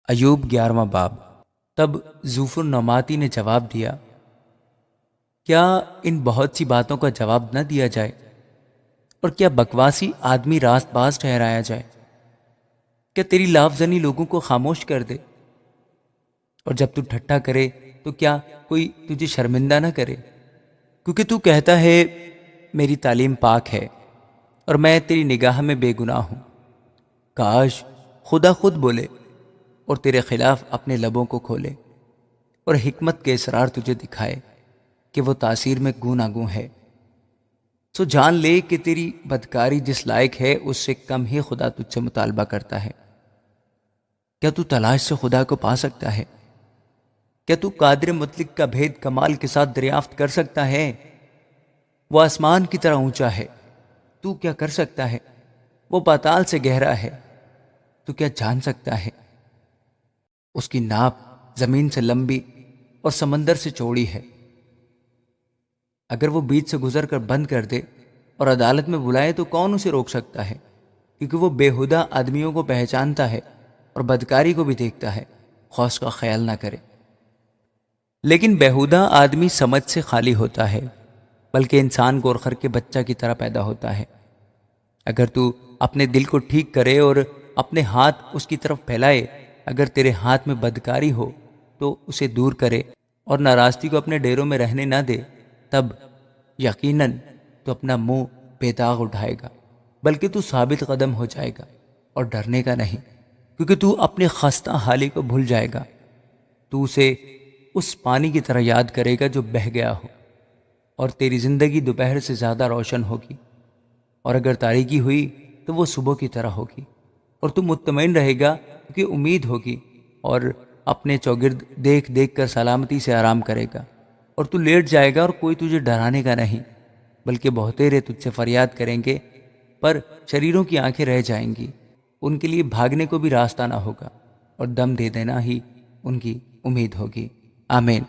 ایوب 11واں باب۔ تب ذوفر نعماتی نے جواب دیا، کیا ان بہت سی باتوں کا جواب نہ دیا جائے، اور کیا بکواسی آدمی راست باز ٹھہرایا جائے؟ کیا تیری لافزنی لوگوں کو خاموش کر دے، اور جب تو ٹھٹھا کرے تو کیا کوئی تجھے شرمندہ نہ کرے؟ کیونکہ تو کہتا ہے میری تعلیم پاک ہے اور میں تیری نگاہ میں بے گناہ ہوں۔ کاش خدا خود بولے اور تیرے خلاف اپنے لبوں کو کھولے، اور حکمت کے اسرار تجھے دکھائے کہ وہ تاثیر میں گوناگوں ہے۔ سو جان لے کہ تیری بدکاری جس لائق ہے اس سے کم ہی خدا تجھ سے مطالبہ کرتا ہے۔ کیا تو تلاش سے خدا کو پا سکتا ہے؟ کیا تو قادر مطلق کا بھید کمال کے ساتھ دریافت کر سکتا ہے؟ وہ آسمان کی طرح اونچا ہے، تو کیا کر سکتا ہے؟ وہ پاتال سے گہرا ہے، تو کیا جان سکتا ہے؟ اس کی ناپ زمین سے لمبی اور سمندر سے چوڑی ہے۔ اگر وہ بیچ سے گزر کر بند کر دے اور عدالت میں بلائے تو کون اسے روک سکتا ہے؟ کیونکہ وہ بےہودہ آدمیوں کو پہچانتا ہے اور بدکاری کو بھی دیکھتا ہے، خواہ اس کا خیال نہ کرے۔ لیکن بےہودہ آدمی سمجھ سے خالی ہوتا ہے، بلکہ انسان گورخر کے بچہ کی طرح پیدا ہوتا ہے۔ اگر تو اپنے دل کو ٹھیک کرے اور اپنے ہاتھ اس کی طرف پھیلائے، اگر تیرے ہاتھ میں بدکاری ہو تو اسے دور کرے اور ناراستی کو اپنے ڈیروں میں رہنے نہ دے، تب یقیناً تو اپنا منہ بے داغ اٹھائے گا، بلکہ تو ثابت قدم ہو جائے گا اور ڈرنے کا نہیں، کیونکہ تو اپنے خستہ حالی کو بھول جائے گا۔ تو اسے اس پانی کی طرح یاد کرے گا جو بہہ گیا ہو، اور تیری زندگی دوپہر سے زیادہ روشن ہوگی، اور اگر تاریکی ہوئی تو وہ صبح کی طرح ہوگی، اور تو مطمئن رہے گا کیونکہ امید ہوگی، اور اپنے چوگرد دیکھ دیکھ کر سلامتی سے آرام کرے گا، اور تو لیٹ جائے گا اور کوئی تجھے ڈرانے کا نہیں، بلکہ بہتیرے تجھ سے فریاد کریں گے، پر شریروں کی آنکھیں رہ جائیں گی، ان کے لیے بھاگنے کو بھی راستہ نہ ہوگا، اور دم دے دینا ہی ان کی امید ہوگی۔ آمین۔